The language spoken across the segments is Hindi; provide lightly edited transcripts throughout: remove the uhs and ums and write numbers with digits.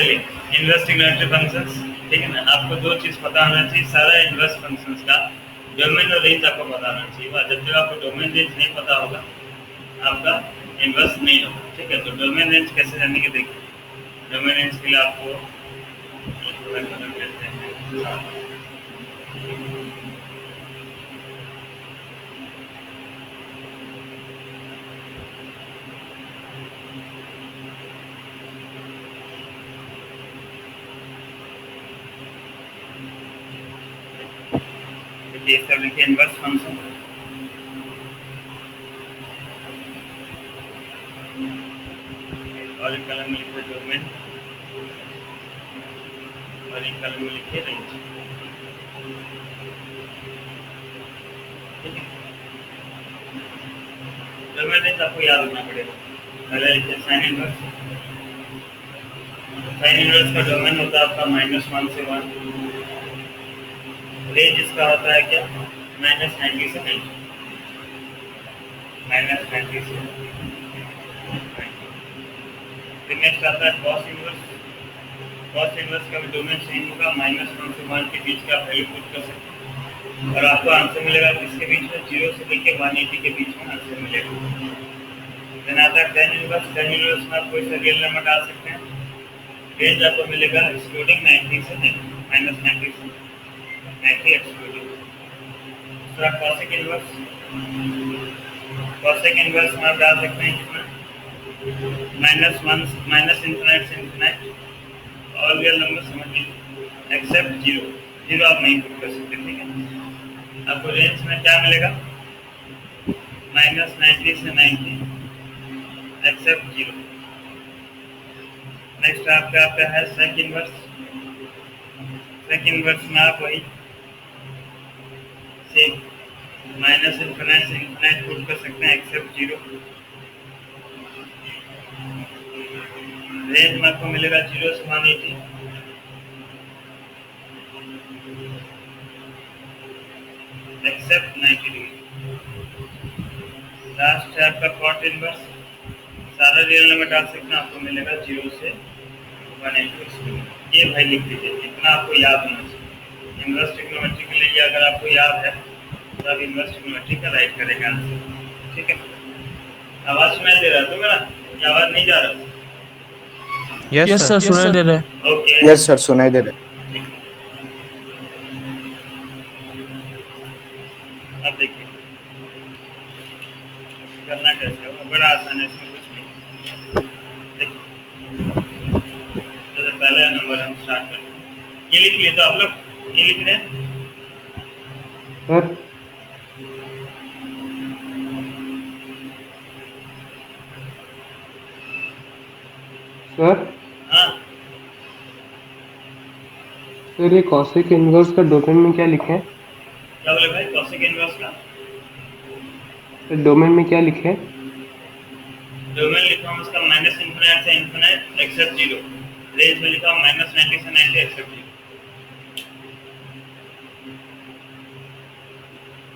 चलिए इनवर्स ट्रिग्नोमेट्री फंक्शंस, ठीक है ना। आपको दो चीज़ पता होना चाहिए, सारा इनवर्स फंक्शंस का डोमेन और रेंज आपको पता होना चाहिए। जब तक आपको डोमेन रेंज नहीं पता होगा आपका इनवर्स नहीं होगा, ठीक है। तो डोमेन रेंज कैसे जानेंगे, देखिए डोमेन रेंज के लिए आपको इसका लिखिए इनवर्स फंक्शन, और एक कलम में लिखिए डोमेन, और एक कलम में लिखिए रेंज, ठीक है। डोमेन रेंज आपको याद रखना पड़ेगा। पहले लिखिए साइन इनवर्स। साइन इनवर्स का डोमेन होता है आपका -1 से 1, रेंज इसका होता है क्या, -90 से 90, -90 से 90। फिर नेक्स्ट आता है कॉस इनवर्स। कॉस इनवर्स का भी डोमेन सेम होगा, -1 से 1 के बीच का वैल्यू पुट कर सकते हैं और आपको आंसर मिलेगा किसके बीच में, 0 से लेकर 180 के बीच में आंसर मिलेगा। देन आता है टेन इनवर्स। टेन इनवर्स में आप कोई सा रियल नंबर डाल सकते हैं, रेंज आपको मिलेगा एक्सक्लूडिंग 90 से -90 से 90 एक्सक्लूडिंग। दूसरा कॉसेक इनवर्स। कॉसेक इनवर्स में आप डाल सकते हैं कितना, -1 -इनफिनिट से इनफिनिट, ऑल रियल नंबर समझ लीजिए एक्सेप्ट 0। 0 आप नहीं पुट कर सकते, ठीक है। आपको रेंज में क्या मिलेगा, -90 से 90 एक्सेप्ट 0। नेक्स्ट आपका क्या है सेक इनवर्स। सेक इनवर्स में आप वही सेक -इनफिनिट से इनफिनिट पुट कर सकते हैं एक्सेप्ट 0। रेंज में आपको मिलेगा 0 से 180 एक्सेप्ट 90 डिग्री। लास्ट है आपका कॉट इनवर्स। सारा रियल नंबर डाल सकते हैं, आपको मिलेगा 0 से 180। ये भाई लिख लीजिए, इतना आपको याद होना चाहिए। इनवर्स ट्रिग्नोमेट्री के लिए अगर आपको याद है तो आप इनवर्स ट्रिग्नोमेट्री का राइट करेगा आंसर, ठीक है। आवाज सुनाई दे रहा है तो मेरा, ये आवाज नहीं जा रहा? यस सर, सुनाई दे रहा है। ओके, यस सर, सुनाई दे रहा है। अब देखिए करना कैसे है, वो बड़ा आसान है, इसमें कुछ नहीं। देखिए तो पहला नंबर हम स्टार्ट करते हैं, ये लिख लिए तो आप लोग, ये लिख रहे हैं सर सर हाँ। सर ये कॉसेक इनवर्स का डोमेन में क्या लिखे हैं? क्या बोले भाई, कॉसेक इनवर्स का डोमेन में क्या लिखे हैं? डोमेन लिखा हूँ उसका -इनफिनिट से इनफिनिट एक्सेप्ट 0। रेंज में लिखा हूँ -90 से 90 एक्सेप्ट 0,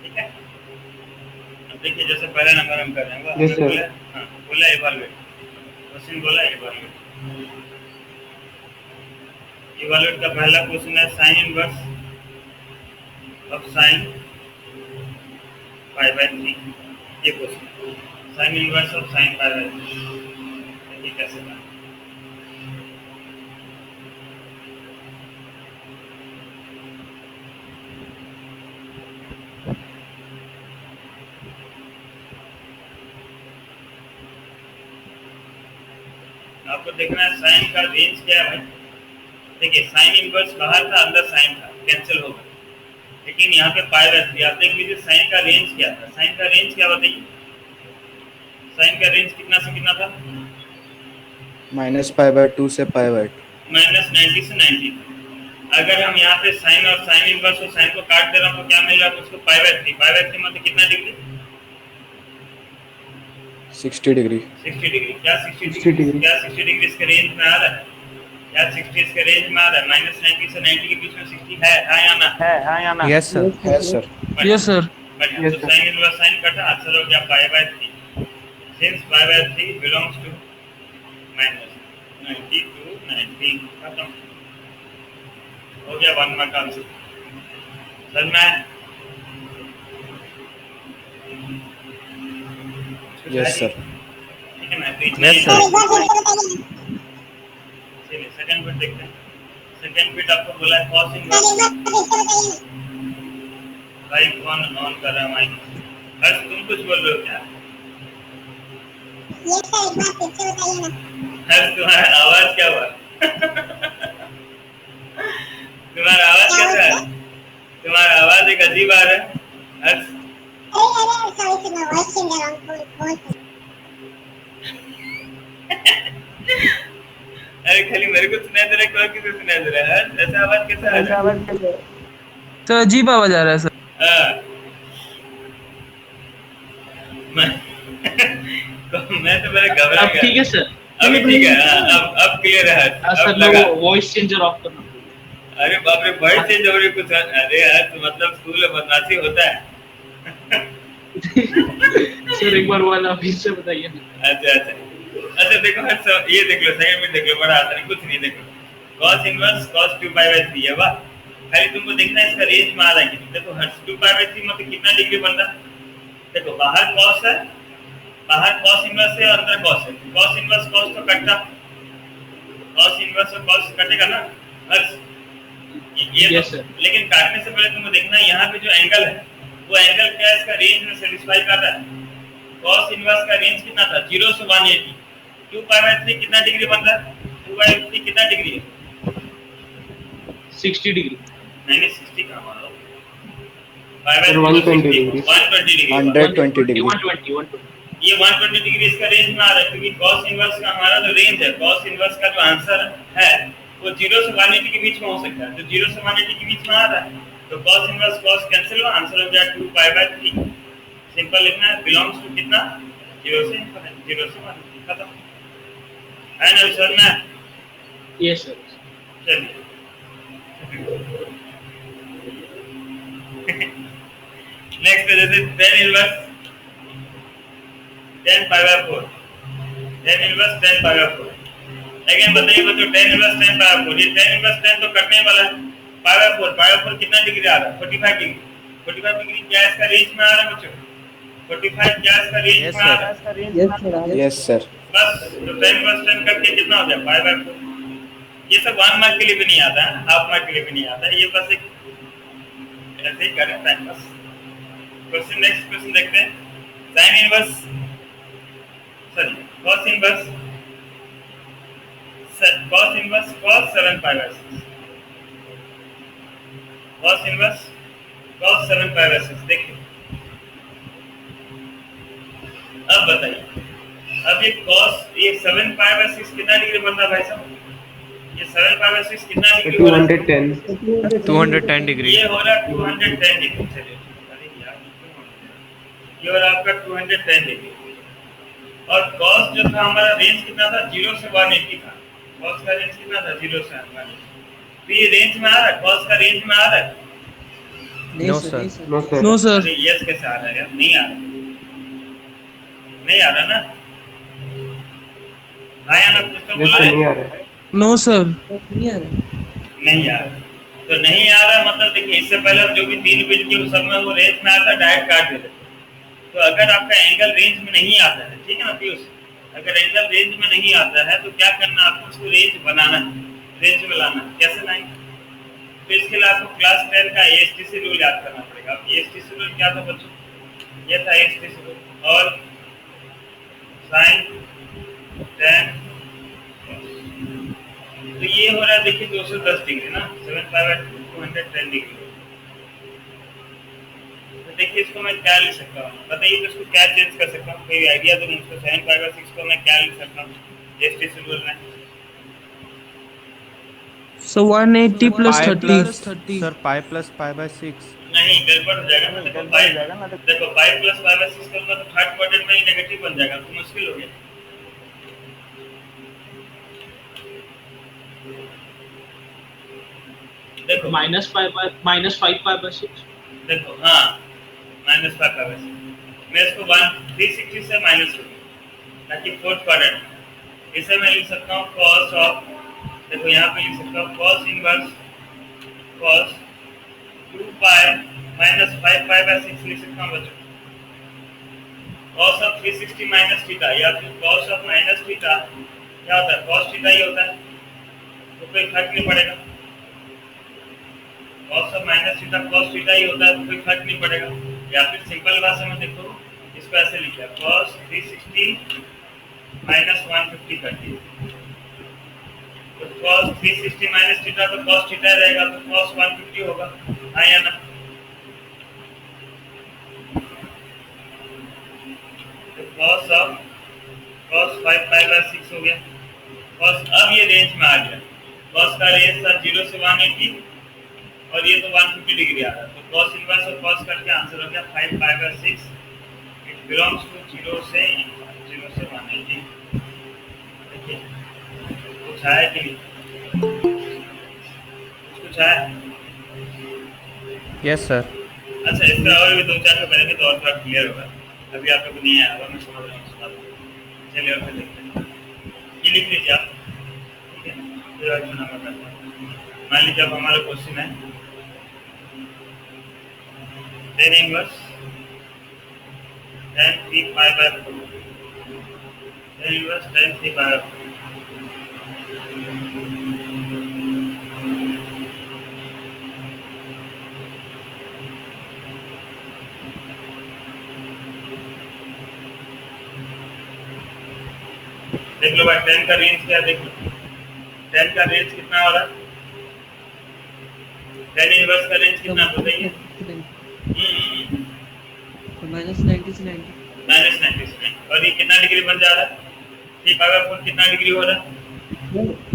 ठीक है। अब देखिए जैसे पहला नंबर हम कर रहे हैं, यस सर। बोला इवैल्यूएट, क्वेश्चन बोला इवैल्यूएट। इवैल्यूएट का पहला क्वेश्चन है साइन इनवर्स ऑफ साइन π/3। ये question sine inverse of sine π/3 ये कैसे करना, आपको देखना है साइन का रेंज क्या है भाई। देखिए साइन इनवर्स बाहर था, अंदर साइन था, कैंसिल हो गया, लेकिन यहाँ पे π/3 आप देख लीजिए साइन का रेंज क्या था। साइन का रेंज क्या बताइए, साइन का रेंज कितना से कितना था, -π/2 से π/2, -90 से 90। अगर हम यहाँ पे साइन और साइन इनवर्स और साइन को काट दे रहा हूँ तो क्या मिल रहा है उसको, π/3। π/3 मतलब कितना डिग्री, 60 डिग्री। 60 डिग्री। क्या 60 डिग्री, क्या 60 डिग्री इसके रेंज में आ रहा है, क्या 60 इसके रेंज में आ रहा है। -90 से 90 के बीच में 60 है या ना? Yes sir. है सर। Yes sir. बढ़िया। तो साइन इनवर्स साइन कटा, आंसर हो गया π/3। Since π/3 belongs to minus, 90 to 90 खत्म हो गया 1 मार्क आंसर। सर मैं यस सर। ठीक है ना, तो इतना यस ही सर। चलिए सेकंड बिट देखते हैं। सेकंड बिट आपको बोला है cos इनवर्स। भाई कौन ऑन कर रहा है माइक? हर्ष तुम कुछ बोल रहे हो क्या? हर्ष तुम्हारा आवाज क्या हुआ? तुम्हारा आवाज कैसा है? तुम्हारा आवाज एक अजीब आ रहा है हर्ष। अरे खाली मेरे को सुनाई दे रहा है, कोई किसी को सुनाई दे रहा है? हर्ष ऐसा आवाज कैसा आ रहा है? सर अजीब आवाज आ रहा है सर। हाँ। मैं मैं तो मेरे घबरा अब गया। ठीक है सर। अभी ठीक है। हाँ, अब क्लियर है। अब सर लगा। वो वॉइस चेंजर ऑफ करना पड़ेगा। अरे बाप रे, वॉइस चेंज हो रही कुछ। अरे यार तो मतलब स्कूल में बदमाशी होता है। सर एक बार वाला फिर से बताइए ना। अच्छा देखो हर ये देख लो, सेकंड में देख लो, बड़ा आसान है, कुछ नहीं। देखो cos इनवर्स cos 2π/3 है। वाह, खाली तुमको देखना है इसका रेंज में आ रहा है कि देखो हर 2π/3 मतलब कितना डिग्री बन रहा है। देखो बाहर cos है, बाहर cos इनवर्स है, अंदर cos है। cos इनवर्स cos तो कटता, cos इनवर्स और cos कटेगा ना हर्ष? ये Yes, तो, sir. लेकिन काटने से पहले तुमको देखना है यहाँ पे जो एंगल है वो एंगल क्या है, इसका रेंज में सेटिस्फाई कर रहा है। cos इनवर्स का रेंज कितना था? 0 से 180। 2π/3 कितना डिग्री बन रहा है? 2/3 कितना डिग्री है? 60 डिग्री। नहीं 60 का मानो, 120 डिग्री। 120 डिग्री। 120 डिग्री। 120। ये 120 डिग्री इसका रेंज में आ रहा है, क्योंकि cos इनवर्स का हमारा जो रेंज है, cos इनवर्स का जो आंसर है वो 0 से 180 के बीच में हो सकता है। तो 0 से 180 के बीच में आ रहा है, तो cos इनवर्स cos कैंसिल हुआ, आंसर हो गया 2π/3। सिंपल लिखना है, बिलोंग्स टू कितना? 0 से 180 खत्म है ना सर में? Yes sir. चलिए नेक्स्ट है जैसे tan inverse tan π/4, tan inverse tan π/4। Again बताइए बच्चों, tan इनवर्स tan π/4, ये tan इनवर्स tan तो कटने वाला है। π/4 कितना डिग्री आ रहा है? 45 डिग्री। 45 डिग्री क्या इसका रेंज में आ रहा है बच्चों? 45 क्या इसका रेंज में आ रहा है? Yes sir. बस तो tan इनवर्स tan कट के कितना हो जाए? π/4। ये सब 1 मार्क के लिए भी नहीं आता है, हाफ मार्क के लिए भी नहीं आता है, ये बस एक ऐसे ही करें time pass. Question, next question देखते हैं। sin inverse cos inverse cos 7π/6, cos inverse cos 7π/6। देखिए अब बताइए, अब ये cos, ये 7π/6 कितना डिग्री बन रहा है भाई साहब? ये 7π/6 कितना डिग्री हो रहा है? 210 डिग्री। ये हो रहा है 210 डिग्री। चलिए अरे यार ये हो रहा है आपका 210 डिग्री। और cos जो था हमारा रेंज कितना था? 0 से 180 था। cos का रेंज कितना था? 0 से 180। तो ये रेंज में आ रहा है, cos का रेंज में आ रहा है? No sir. No sir. अरे यस कैसे आ रहा है यार? नहीं आ रहा, नहीं आ रहा ना? हाँ या ना, कुछ तो बोलो। नहीं आ रहा है। No sir. नहीं आ रहा, तो नहीं आ रहा मतलब देखिए, इससे पहले जो भी 3 बिट की उस सब में वो रेंज में आता है, डायरेक्ट काट देते। तो अगर आपका एंगल रेंज में नहीं आता है, ठीक है ना पीयूष, अगर एंगल रेंज में नहीं आता है तो क्या करना, आपको उसको रेंज बनाना है, रेंज में लाना है। कैसे लाएंगे? तो इसके लिए आपको क्लास 10 का ASTC रूल याद करना पड़ेगा। अब ASTC रूल क्या था बच्चों? ये था ASTC रूल, और sin tan तो ये हो रहा है देखिए 210 डिग्री ना, 7π/2 210 डिग्री। तो देखिए इसको मैं क्या लिख सकता हूँ, बताइए तो इसको क्या चेंज कर सकता हूँ? कोई आइडिया तो मुझको 7π/6 को मैं क्या लिख सकता हूँ ASTC रूल में? So 180 plus 30. Sir pi plus π/6। नहीं, गड़बड़ हो जाएगा ना। देखो पाई प्लस π/6 करूंगा तो थर्ड क्वाड्रेंट में ही नेगेटिव बन जाएगा, तो मुश्किल हो गया। देखो -5π/6। देखो हाँ -5π/6 मैं इसको 360 से माइनस करूँ ताकि फोर्थ क्वाड्रेंट इसे मैं लिख सकता हूँ कॉस ऑफ, देखो यहाँ पे लिख सकता हूँ cos inverse cos 2 pi minus 5 pi by 6 लिख सकता हूँ बच्चों। कॉस ऑफ 360 माइनस थीटा या फिर कॉस ऑफ माइनस थीटा क्या होता है, कॉस थीटा ही होता है, तो कोई फर्क नहीं पड़ेगा। Cos of minus theta cos theta ही होता है, तो कोई फर्क नहीं पड़ेगा। या फिर सिंपल भाषा में देखो, इसको ऐसे लिखा कॉस 360 माइनस 150 कर दिए, तो cos 360 माइनस थीटा तो cos थीटा रहेगा, तो cos 150 होगा, हाँ या ना। तो cos 5 पाई बाय 6 हो गया। cos अब ये रेंज में आ गया, cos का रेंज था 0 से 180 और ये तो 150 डिग्री आ रहा है, तो cos इनवर्स और cos करके आंसर हो गया 5 pi by 6। It belongs to 0 से 180। देखिए कुछ आया कि नहीं, कुछ आया? Yes sir. अच्छा, इसका और भी दो चार का करेंगे तो और थोड़ा क्लियर होगा। अभी आप लोग को नहीं आया होगा, मैं समझ रहा हूँ इस बात को। चलिए और फिर देखते हैं, ये लिख लीजिए आप, ठीक है। फिर आज मैं करता हूँ। मान लीजिए अब हमारा क्वेश्चन है tan inverse tan 3 pi by 4, tan inverse tan 3 pi by 4। देख लो भाई, 10 का रेंज क्या है, देख लो 10 का रेंज कितना हो रहा है, 10 इनवर्स का रेंज कितना बताइए? माइनस 90 से 90। माइनस 90 से 90, और ये कितना डिग्री बन जा रहा है, 3 पाई बाय 4 कितना डिग्री हो रहा है?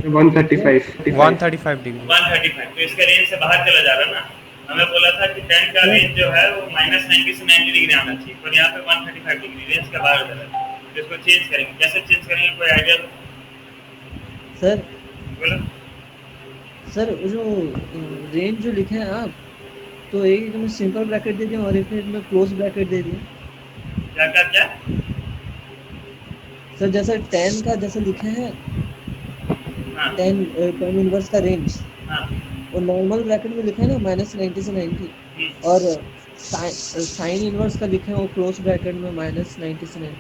135 135 डिग्री। 135, तो इसका रेंज से बाहर चला जा रहा है ना। हमें बोला था कि 10 का रेंज जो है वो माइनस 90 से 90 डिग्री आना चाहिए, पर यहाँ पे 135 डिग्री रेंज का बाहर चला है। तो इसको चेंज करेंगे, कैसे चेंज करेंगे, कोई आइडिया दो? सर बोलो। सर जो रेंज जो लिखे हैं आप, तो एक में सिंपल ब्रैकेट दे दिए और एक में क्लोज ब्रैकेट दे दिए। क्या क्या क्या? सर जैसे 10 का जैसे लिखे हैं, हाँ 10 इनवर्स का रेंज, हाँ और नॉर्मल ब्रैकेट में लिखा है ना माइनस 90 से 90, और साइन इनवर्स का लिखे हैं वो क्लोज ब्रैकेट में माइनस 90 से 90,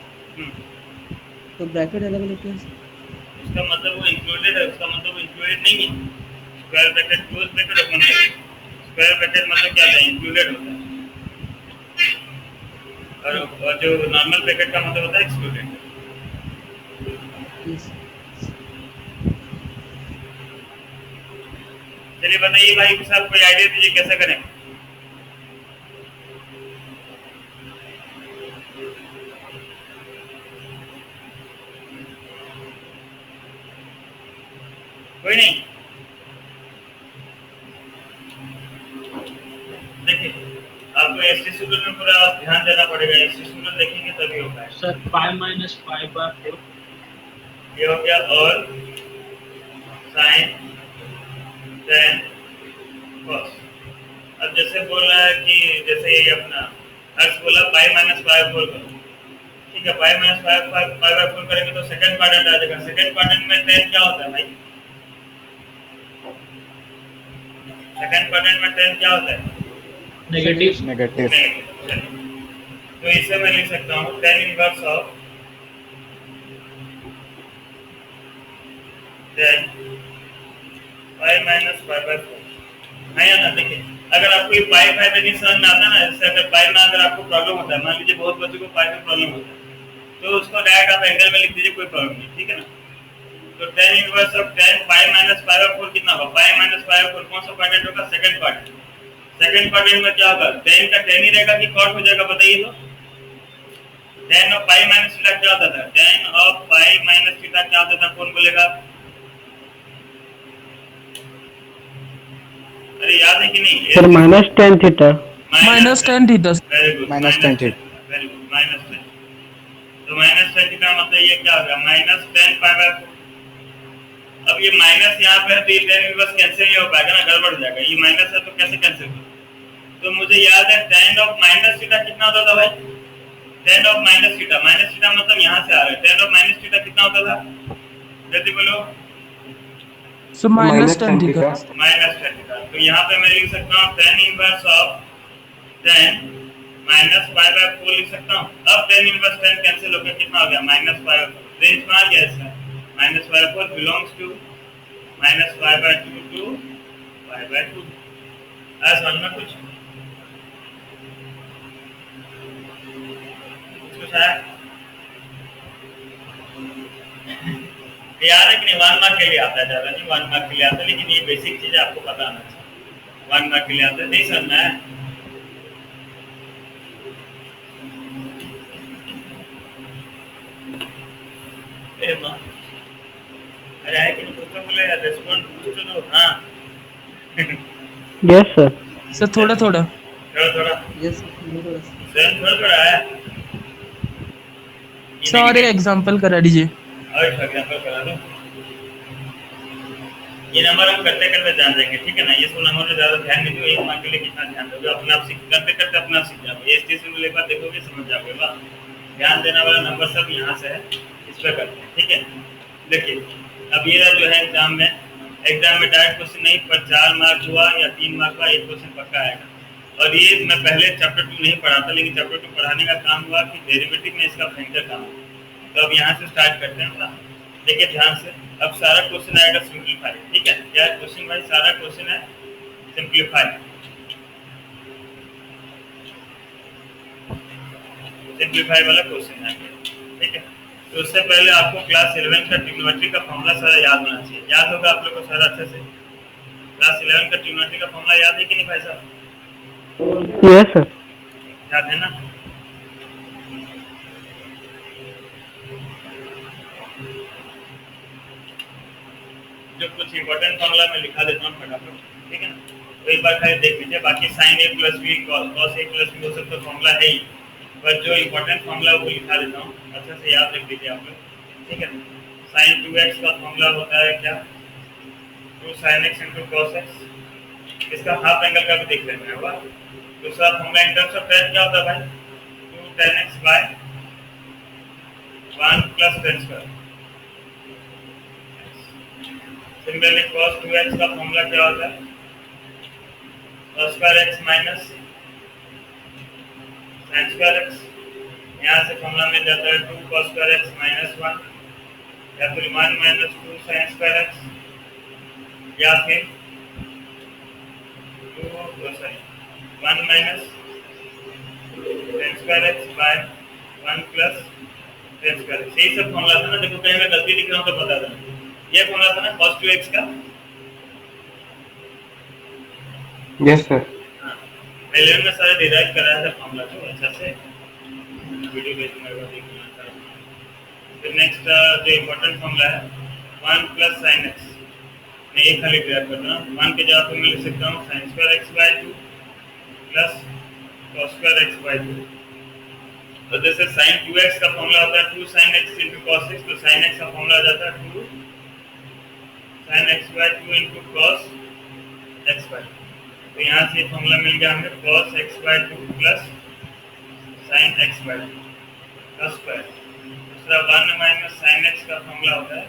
तो ब्रैकेट अलग अलग है। उसका मतलब वो इंक्लूडेड है, उसका मतलब वो इंक्लूडेड नहीं है। Square bracket close bracket open bracket, square bracket मतलब क्या है, इंक्लूडेड होता है, और जो नॉर्मल ब्रैकेट का मतलब होता है एक्सक्लूडेड। चलिए बताइए भाई के साथ कोई आइडिया दीजिए कैसे करें। कोई नहीं? देखिए आपको एसटी शेड्यूल में पूरा ध्यान देना पड़ेगा, एसटी शेड्यूल देखेंगे तभी होगा। सर 5 माइनस 5 बाय 4 ये हो गया, और साइन tan cos। अब जैसे बोल रहा है कि जैसे ये अपना x बोला पाई माइनस पाई 4 करो, ठीक है, पाई माइनस पाई बाय 4 करेंगे तो सेकंड क्वाड्रेंट आ जाएगा। सेकंड क्वाड्रेंट में tan क्या होता है भाई, सेकंड क्वाड्रेंट में tan क्या होता है, नेगेटिव। नेगेटिव। तो इसे मैं लिख सकता हूँ tan inverse of tan pi minus pi bye 4 है या ना। देखिए अगर आपको ये पाई फाई में नहीं समझ में आता ना, जैसे अगर पाई में अगर आपको प्रॉब्लम होता है, मान लीजिए बहुत बच्चों को पाई में प्रॉब्लम होता है, तो उसको डायरेक्ट आप एंगल में लिख दीजिए, कोई प्रॉब्लम नहीं, ठीक है ना। तो tan inverse of tan pi minus pi bye 4 कितना होगा, पाई माइनस पाई बाय 4 कौन सा क्वाड्रेंट होगा, सेकंड क्वाड्रेंट। सेकंड क्वाड्रेंट में क्या होगा, tan का tan ही रहेगा कि कॉट हो जाएगा, बताइए तो। tan of pi minus theta क्या होता था, tan of pi minus theta क्या होता था, कौन बोलेगा? अरे याद है कि नहीं sir minus tan theta. Minus 10 theta. Very good, minus 10 theta. Very good, minus 10। तो माइनस 10 थीटा मतलब ये क्या होगा, माइनस 10 पाई बाय 4। अब ये माइनस यहाँ पे है तो ये tan इनवर्स कैंसिल नहीं हो पाएगा ना, गड़बड़ हो जाएगा। ये माइनस है तो कैसे कैंसिल होगा, तो मुझे याद है tan ऑफ माइनस थीटा कितना होता था भाई, tan ऑफ माइनस थीटा मतलब यहाँ से आ रहा है, tan ऑफ माइनस थीटा कितना होता था, जल्दी बोलो। So minus tan tan theta. theta. Minus tan theta. तो यहाँ पे मैं लिख सकता हूँ tan inverse of 10 minus pi bye 4 लिख सकता हूँ। अब tan इनवर्स 10 कैंसिल होकर कितना हो गया माइनस पाई। रेंज में आ गया इसका minus pi 4 belongs to minus pi by 2 to pi by 2। आज समझ में कुछ कुछ है यार है कि नहीं। 1 मार्क के लिए आता है, ज्यादा नहीं 1 मार्क के लिए आता है, लेकिन ये बेसिक चीज आपको पता आना चाहिए। 1 मार्क के लिए आता है, नहीं समझना है। ए मां, अरे है कि नहीं कुछ तो बोले यार, रेस्पॉन्ड कुछ तो दो। हाँ Yes, sir. So थोड़ा थोड़ा. थोड़ा थोड़ा यस थोड़ा सा सर, थोड़ा थोड़ा है। So और एक एग्जांपल करा दीजिए. और एग्जांपल करा दो। ये नंबर हम करते करते जान जाएंगे, ठीक है ना। ये सब नंबर में ज्यादा ध्यान नहीं दो, एक मार्क के लिए कितना ध्यान दोगे अपने आप सीख करते करते अपने आप सीख जाओगे। ये स्टेशन में लेकर देखोगे समझ जाओगे। वाह, ध्यान देने वाला नंबर सब यहाँ से है, इस पर करते हैं, ठीक है। देखिए अब ये जो है एग्जाम में डायरेक्ट क्वेश्चन नहीं, पर 4 मार्क हुआ या 3 मार्क का एक क्वेश्चन पक्का आएगा। और ये मैं पहले चैप्टर 2 नहीं पढ़ा था, लेकिन चैप्टर 2 पढ़ाने का काम हुआ कि डेरिवेटिव में इसका भयंकर काम है। तो अब यहाँ से स्टार्ट करते हैं ना, देखिए ध्यान से। अब सारा क्वेश्चन आएगा सिंपलीफाई, ठीक है। क्या क्वेश्चन भाई? सारा क्वेश्चन है सिंपलीफाई। सिंपलीफाई वाला क्वेश्चन है, ठीक है। तो उससे पहले आपको क्लास 11 का ट्रिग्नोमेट्री का फॉर्मूला सारा याद होना चाहिए। याद होगा आप लोग को सारा अच्छे से? क्लास 11 का ट्रिग्नोमेट्री का फॉर्मूला याद है कि नहीं भाई साहब? Yes, sir. याद है ना? जो कुछ इंपॉर्टेंट फॉर्मूला मैं लिखा देता हूँ फटाफट, ठीक है ना। तो एक बार खाली देख लीजिए। बाकी sign A plus B cos A plus B वो सब तो फॉर्मूला है ही, पर जो इंपॉर्टेंट फॉर्मूला वो लिखा देता हूँ, अच्छे से याद रख लीजिए आप लोग, ठीक है। साइन 2x का फॉर्मूला होता है क्या? 2 sin x into cos x। इसका हाफ एंगल का भी देख लेते हैं। हुआ दूसरा formula in terms of tan क्या होता है भाई? 2 tan x by 1 plus tan square। Similarly cos 2x का फॉर्मूला क्या होता है? cos square x minus sin square x। यहाँ से फॉर्मूला मिल जाता है 2 cos square x minus 1, या फिर 1 minus 2 sin square x, या फिर 1 minus tan square x by 1 plus tan square x। यही सब फॉर्मूला था ना। देखो कहीं मैं गलती लिख रहा हूँ तो बता देना। ये फॉर्मूला था ना cos 2x का। Yes, sir. हाँ, मैं 11 में सारे डिराइव कराया था फॉर्मूला को अच्छा से। वीडियो भेजूंगा देखना। फिर नेक्स्ट जो इम्पोर्टेंट फॉर्मूला है 1 plus sin x। मैं ये खाली डिराइव कर रहा हूँ। 1 के जगह पे मैं लिख सकता हूँ sin square x by 2 plus cos square x by 2। तो जैसे sin 2x का फॉर्मूला होता है 2 sin x into cos x, तो sin x का फॉर्मूला आ जाता है 2 sin x by 2 into cos x by 2। तो यहाँ से फॉर्मूला मिल गया हमें cos x by 2 plus sin x by 2 का स्क्वायर। दूसरा 1 minus sin x का फॉर्मूला होता है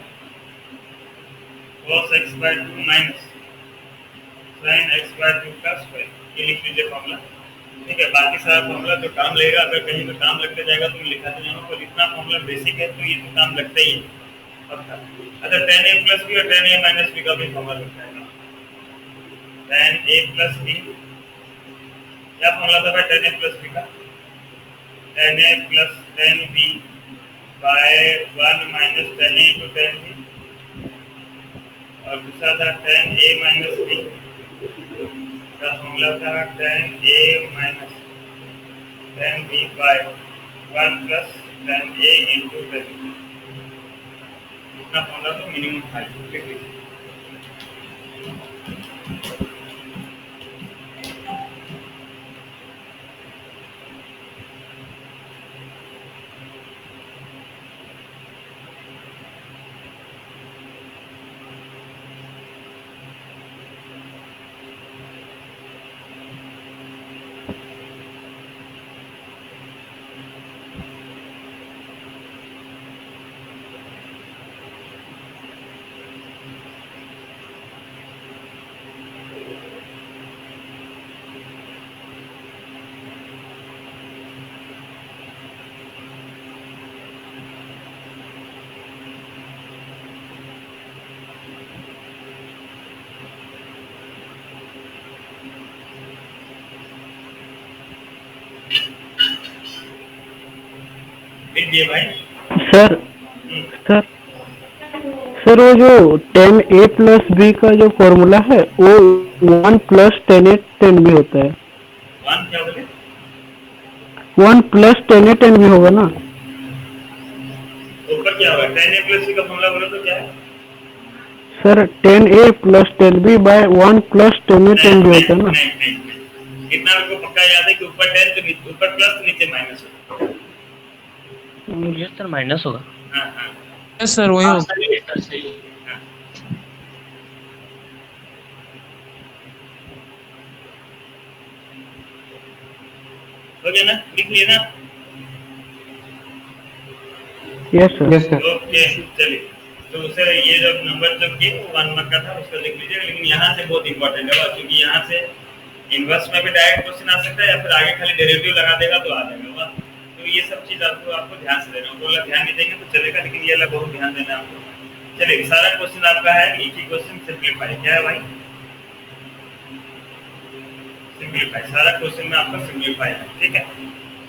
cos x by 2 minus sin x by 2 का स्क्वायर। ये लिख लीजिए फॉर्मूला, ठीक है। बाकी सारा फॉर्मूला जो काम लगेगा, अगर कहीं पे काम लगते जाएगा तो मैं लिखाते जाऊंगा। पर इतना फॉर्मूला बेसिक है तो ये तो काम लगता ही है पक्का। अगर tan a plus b और tan a minus b का भी फॉर्मूला लगता है। tan a plus b क्या फॉर्मूला था भाई tan a plus b का? tan a plus tan b by 1 minus tan a into tan b। और दूसरा था tan a minus b का फॉर्मूला था tan a minus tan b by 1 plus tan a into tan b। इतना फॉर्मूला तो मिनिमम था, ठीक है। लिख दिए भाई। सर हम्म, सर सर वो जो 10a प्लस b का जो फॉर्मूला है वो 1 प्लस 10a 10b होता है। वन क्या बोले? 1 प्लस 10a 10b होगा ना? ऊपर क्या होगा? 10a+c का फॉर्मूला बोलो तो क्या है? Sir 10a plus 10b bye 1 plus 10a 10b होता है ना? नहीं। कितना मेरे को पक्का याद है कि ऊपर 10 तो ऊपर प्लस तो नीचे माइनस होगा। ये सर माइनस होगा। हाँ हाँ यस सर वही हाँ होगा। सही है सर, सही है। हाँ। हो गया ना? लिख लिए ना? Yes sir. Yes sir. Okay चलिए। तो सर ये जो नंबर जो की 1 मार्क का था उसको लिख लीजिए, लेकिन यहाँ से बहुत इंपॉर्टेंट है क्योंकि यहाँ से इनवर्स में भी डायरेक्ट क्वेश्चन आ सकता है या फिर आगे खाली डेरिवेटिव लगा देगा तो आ जाएगा। तो ये सब चीज आपको ध्यान से देना, वो वाला ध्यान नहीं देंगे तो चलेगा, लेकिन ये वाला बहुत ध्यान देना आपको। चलिए सारा क्वेश्चन आपका है एक ही क्वेश्चन सिंप्लीफाई। क्या है भाई? सिंप्लीफाई। सारा क्वेश्चन में आपका सिंप्लीफाई है, ठीक है।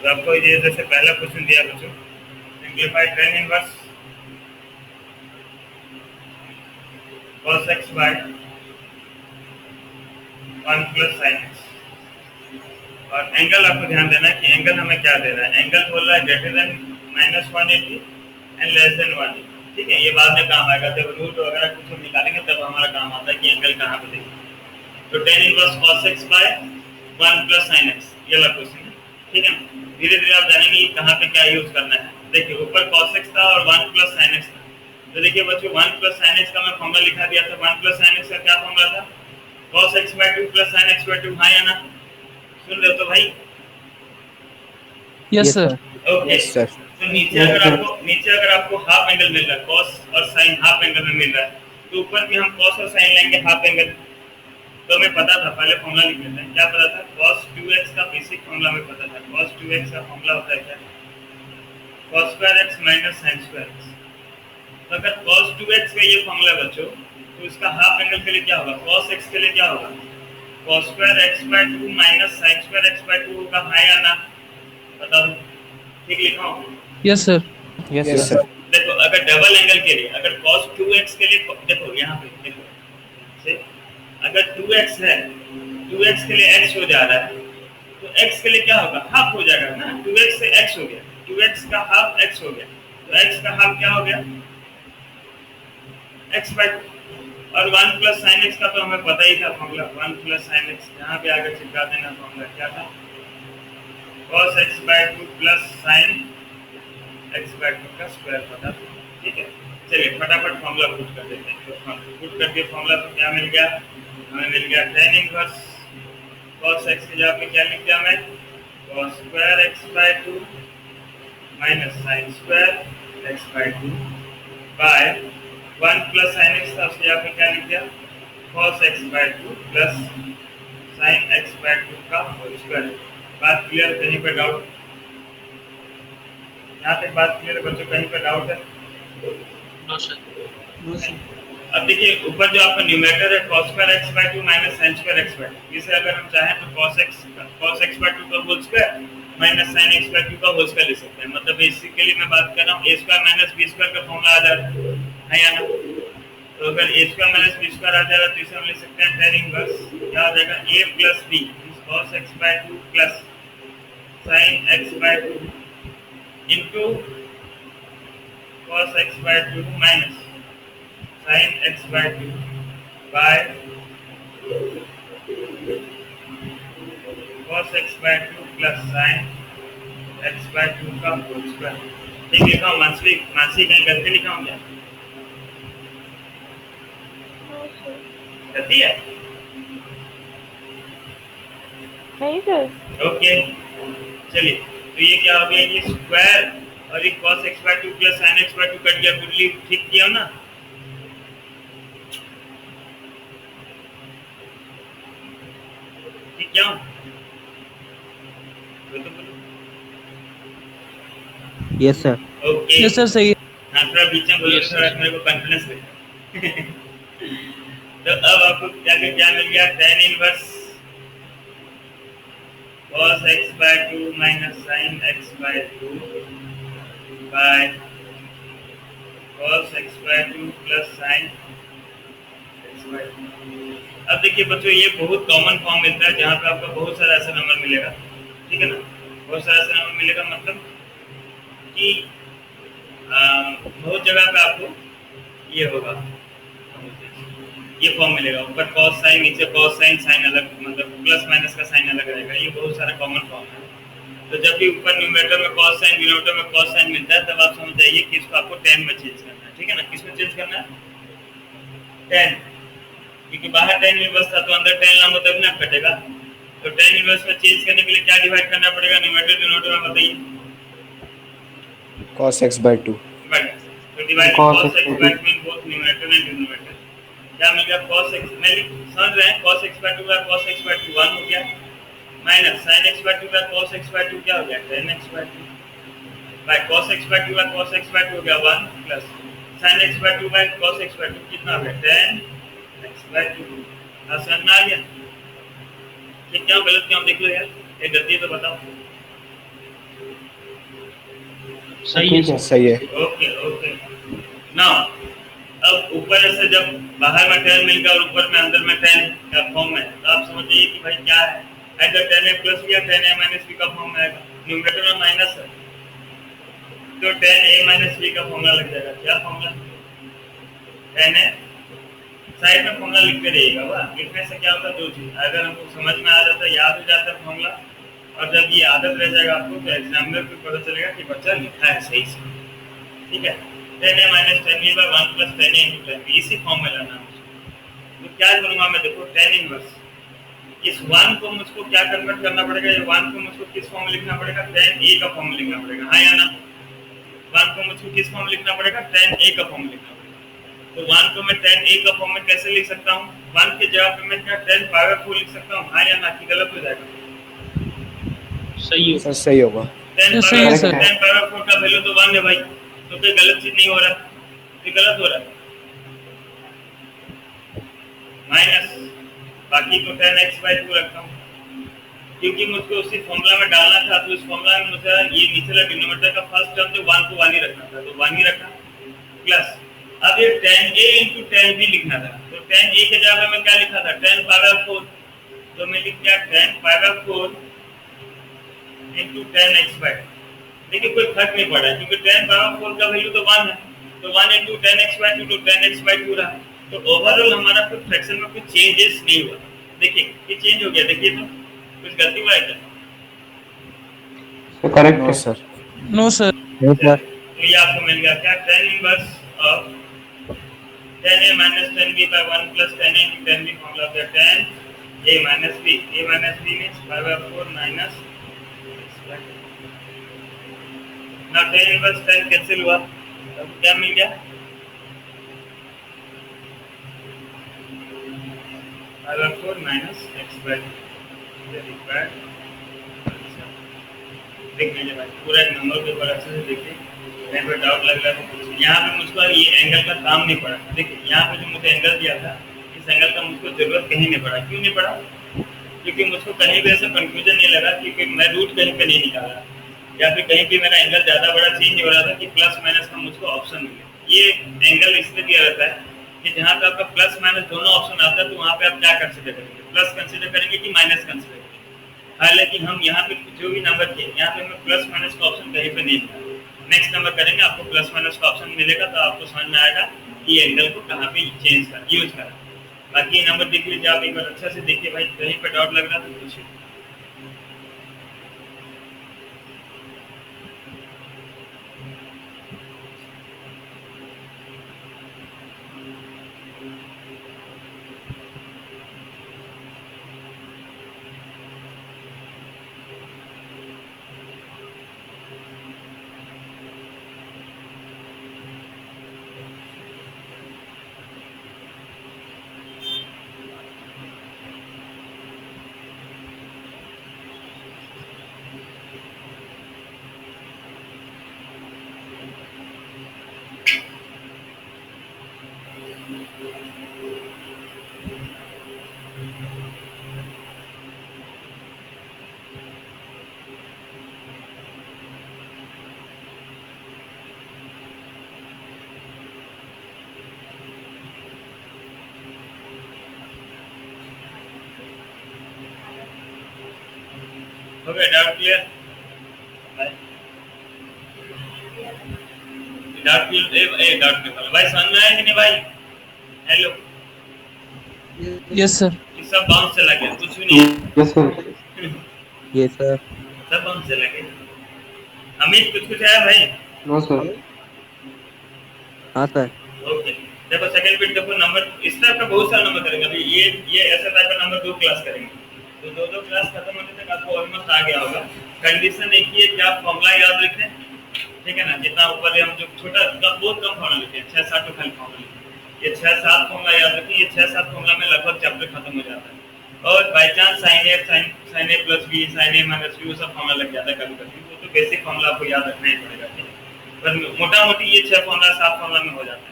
तो आपको ये जैसे पहला क्वेश्चन दिया बच्चों, simplify tan inverse cos x by 1 plus sin x। और एंगल आपको ध्यान देना है कि एंगल हमें क्या दे रहा है। एंगल बोल रहा है greater than -180 and less than 180, ठीक है। ये बाद में काम आएगा, जब रूट वगैरह कुछ हम निकालेंगे तब हमारा काम आता है कि एंगल कहाँ पे देखें। तो tan inverse cos x by 1 plus sin x ये वाला क्वेश्चन है, ठीक है। धीरे धीरे आप जानेंगे कि कहाँ पे क्या यूज करना है। देखिए ऊपर cos x था और 1 plus sin x था। तो देखिए बच्चों 1 plus sin x का मैं फॉर्मूला लिखा दिया था। 1 plus sin x का क्या फॉर्मूला था? cos x by 2 plus sin x by 2। हाँ या ना? सुन रहे हो तो भाई? Yes sir. Okay yes sir. तो नीचे अगर आपको हाफ एंगल मिल रहा है, cos और sin हाफ एंगल में मिल रहा है, तो ऊपर भी हम cos और sin लेंगे हाफ एंगल। तो हमें पता था, पहले फॉर्मूला लिख लेते हैं। क्या पता था? cos 2x का बेसिक फॉर्मूला हमें पता था। cos 2x का फॉर्मूला होता है क्या? cos square x minus sin square x। तो अगर cos 2x का ये फॉर्मूला बच्चों, तो इसका हाफ एंगल के लिए क्या होगा? cos x के लिए क्या होगा? cos square x by 2 minus sin square x by 2 होगा। हाँ या ना? बता दो, ठीक लिखा हूँ? Yes sir. Yes sir. देखो अगर डबल एंगल के लिए, अगर cos 2x के लिए, देखो यहाँ पे देखो से, अगर 2x है, 2x के लिए x हो जा रहा है, तो x के लिए क्या होगा? हाफ हो जाएगा ना। 2x से x हो गया, 2x का हाफ x हो गया, तो x का हाफ क्या हो गया? x by 2। और 1 plus sin x का तो हमें पता ही था फॉर्मूला। 1 plus sin x यहाँ पे आगे चिपका देना फॉर्मूला। क्या था? cos x by 2 plus sin x by 2 का स्क्वायर पता था, ठीक है। चलिए फटाफट फॉर्मूला पुट कर देते हैं। तो पुट करके फॉर्मूला तो क्या मिल गया? हमें मिल गया tan इनवर्स cos x की जगह पे क्या लिख दिया मैं? cos square x by 2 minus sin square x by 2 by 1 plus sin x था, उसके जगह पे क्या लिख दिया? cos x by 2 plus sin x by 2 का होल स्क्वायर। बात क्लियर? कहीं पे डाउट? यहाँ तक बात क्लियर है बच्चों? कहीं पे डाउट है? No sir. No sir. अब देखिए ऊपर जो आपका न्यूमरेटर है cos square x by 2 minus sin square x by 2, इसे अगर हम चाहें तो cos x by 2 का whole square minus sin x by 2 का होल स्क्वायर ले सकते हैं। मतलब बेसिकली मैं बात कर रहा हूँ a square minus b square का फॉर्मूला आ जाएगा, है या ना? तो अगर a square minus b square आ जाएगा तो इसे हम लिख सकते हैं tan इनवर्स क्या हो जाएगा? a plus b cos x by 2 plus sin x by 2 into cos x by 2 minus sin x by 2 by cos x by 2 plus sin x by 2 का होल स्क्वायर। ठीक लिखा हूँ? मानसी कहीं गलती लिखा हूँ क्या? गलती है? नहीं सर। ओके चलिए तो ये क्या हो गया? ये स्क्वायर और ये cos x by 2 plus sin x by 2 cut गया। कुंडली ठीक किया ना? ठीक क्या हूँ? बोलो। Yes sir. Okay yes sir सही है। हाँ थोड़ा बीच में बोलो, Yes, थोड़ा sir. मेरे को कॉन्फिडेंस दे। तो अब आपको क्या मिल गया? tan inverse cos x by 2 minus sin x by 2 by cos x by 2 plus sin x by 2। अब देखिए बच्चों, ये बहुत कॉमन फॉर्म मिलता है जहाँ पे आपको बहुत सारा ऐसा नंबर मिलेगा, ठीक है ना। बहुत सारा ऐसा नंबर मिलेगा मतलब कि बहुत जगह पे आपको ये होगा, ये फॉर्म मिलेगा, ऊपर cos sin, नीचे cos sin, sin अलग, मतलब प्लस माइनस का साइन अलग रहेगा। ये बहुत सारा कॉमन फॉर्म है। तो जब भी ऊपर न्यूमरेटर में cos sin, डिनोमिनेटर में cos sin मिलता है, तब आप समझ जाइए कि इसको आपको tan में चेंज करना है, ठीक है ना। किसमें चेंज करना है? tan, क्योंकि बाहर tan इनवर्स था तो अंदर tan लंब तब ना कटेगा। तो tan इनवर्स में चेंज करने के लिए क्या डिवाइड करना पड़ेगा? न्यूमरेटर डिनोमिनेटर में बताइए। cos x by 2। तो divide cos x by 2 in both numerator and denominator. क्या मिल गया? cos x, मैं समझ रहे हैं, cos x by 2 का cos x by 2 1 हो गया, माइनस sin x by 2 का cos x by 2 क्या हो गया? tan x by 2 by cos x by 2 का cos x by 2 हो गया 1 plus sin x by 2 by cos x by 2 कितना हो गया? tan x by 2। आसान ना आ गया? ये क्या गलत, क्या देख लो यार, ये गलती है तो बताओ। सही है। सही है। Okay okay. नाउ अब ऊपर से जब बाहर में tan मिल गया और ऊपर में अंदर में tan का फॉर्म है, तो आप समझ जाइए कि भाई क्या है, अगर tan a प्लस या tan a माइनस b का फॉर्म आएगा, न्यूमरेटर में माइनस है तो tan a माइनस b का फॉर्मूला लग जाएगा। क्या फॉर्मूला? tan a, साइड में फॉर्मूला लिखते रहिएगा। वाह, लिखने से क्या होता है, जो चीज अगर हमको समझ में आ जाता है, याद हो जाता है फॉर्मूला, और जब ये आदत रह जाएगा आपको तो एग्जामिनर को पता चलेगा कि बच्चा लिखा है सही से, ठीक है। tan a minus tan b by 1 plus tan a into tan b, इसी फॉर्म में लाना है। तो क्या करूंगा मैं, देखो tan इनवर्स, इस 1 को मुझको क्या कन्वर्ट करना पड़ेगा, ये 1 को मुझको किस फॉर्म में लिखना पड़ेगा? tan a का फॉर्म में लिखना पड़ेगा, हाँ या ना? 1 को मुझको किस फॉर्म में लिखना पड़ेगा? tan a का फॉर्म में लिखना पड़ेगा। तो 1 को मैं tan a का फॉर्म में कैसे लिख सकता हूँ? 1 की जगह पे मैं क्या tan पाई बाय 4 लिख सकता हूँ, हाँ या ना? कि गलत हो जाएगा? सही है। सर सही होगा। tan ये पाई सही है बाय सर। 4 का वैल्यू तो 1 है भाई, तो कोई गलत चीज नहीं हो रहा, ये गलत हो रहा है। माइनस, बाकी को tan x by 2 रखता हूँ क्योंकि मुझको उसी फॉर्मूला में डालना था। तो इस फॉर्मूला में मुझे ये नीचे डिनोमिनेटर का फर्स्ट टर्म जो 1 को 1 ही रखना था, तो 1 ही रखा, प्लस अब ये tan a into tan b लिखना था। तो tan a के जगह मैं क्या लिखा था? tan पाई बाय 4, तो मैं लिख दिया tan pi by 4 into tan x by 2। देखिए कोई फर्क नहीं पड़ा क्योंकि tan पाई बाय 4 का वैल्यू तो 1 है, तो 1 into tan x by 2 तो tan x by 2 रहा। तो ओवरऑल हमारा कोई फ्रैक्शन में कुछ चेंजेस नहीं हुआ। देखिए ये चेंज हो गया, देखिए तो कुछ गलती हुआ है क्या? तो करेक्ट नो है। Sir. No sir. No sir. तो ये आपको मिल गया क्या? tan inverse of tan a minus tan b by 1 plus tan a into tan b formula हो गया tan a minus b, a minus b means pi by 4 minus x by 2। ना tan इनवर्स tan कैंसिल हुआ, अब क्या मिल गया? Pi by 4 minus x by 2 required. देख लीजिए भाई, पूरा एक नंबर के ऊपर अच्छे से देखिए, यहाँ पे डाउट लग रहा है तो पूछिए। यहाँ पे मुझको ये एंगल का काम नहीं पड़ा। देखिए यहाँ पे जो मुझे एंगल दिया था, इस एंगल का मुझको जरूरत कहीं नहीं पड़ा। क्यों नहीं पड़ा? क्योंकि मुझको कहीं भी ऐसा कंफ्यूजन नहीं लगा कि मैं रूट कहीं पे नहीं निकाला, या फिर कहीं भी मेरा एंगल ज़्यादा बड़ा चेंज हो रहा था कि प्लस माइनस का मुझको ऑप्शन मिले। ये एंगल इसलिए दिया रहता है कि जहाँ पे आपका प्लस माइनस दोनों ऑप्शन आता है, तो वहाँ पे आप क्या कंसिडर करेंगे? प्लस कंसिडर करेंगे कि माइनस कंसिडर करेंगे? हालांकि हम यहाँ पे जो भी नंबर किए, यहाँ पे मैं प्लस माइनस का ऑप्शन कहीं पे नहीं मिला। नेक्स्ट नंबर करेंगे, आपको प्लस माइनस का ऑप्शन मिलेगा, तो आपको समझ में आएगा कि एंगल को कहाँ पे चेंज कर यूज करा। बाकी ये नंबर देख लीजिए आप एक बार अच्छा से देखिए भाई, कहीं पे डाउट लग रहा तो पूछिए। हो गया doubt clear? Doubt clear? Doubt clear भाई, समझ में आया कि नहीं भाई? Hello, yes sir. ये सब बाउंस चला गया, कुछ भी नहीं यस सर। Yes sir. सब बाउंस चला गया। अमित कुछ है भाई? No sir. हाँ सर। ओके, देखो सेकंड बिट देखो, नंबर इस टाइप का बहुत सारा नंबर करेंगे। अभी ये ऐसा टाइप का नंबर 2 क्लास करेंगे, तो दो क्लास खत्म होने तक आपको ऑलमोस्ट आ गया होगा। कंडीशन एक ही है कि आप फॉर्मूला याद रखें, ठीक है ना? जितना ऊपर हम जो छोटा बहुत कम फॉर्मूला लिखे हैं, 6-7 तो खाली फॉर्मूला लिखे, ये 6-7 फॉर्मूला याद रखें। ये 6-7 फॉर्मूला में लगभग चैप्टर खत्म हो जाता है। और by chance sin a plus b sin a minus b वो सब फॉर्मूला लग जाता है कभी कभी, वो तो बेसिक फॉर्मूला आपको याद रखना ही पड़ेगा, ठीक है? पर मोटा मोटी ये 6 फॉर्मूला 7 फॉर्मूला में हो जाता है।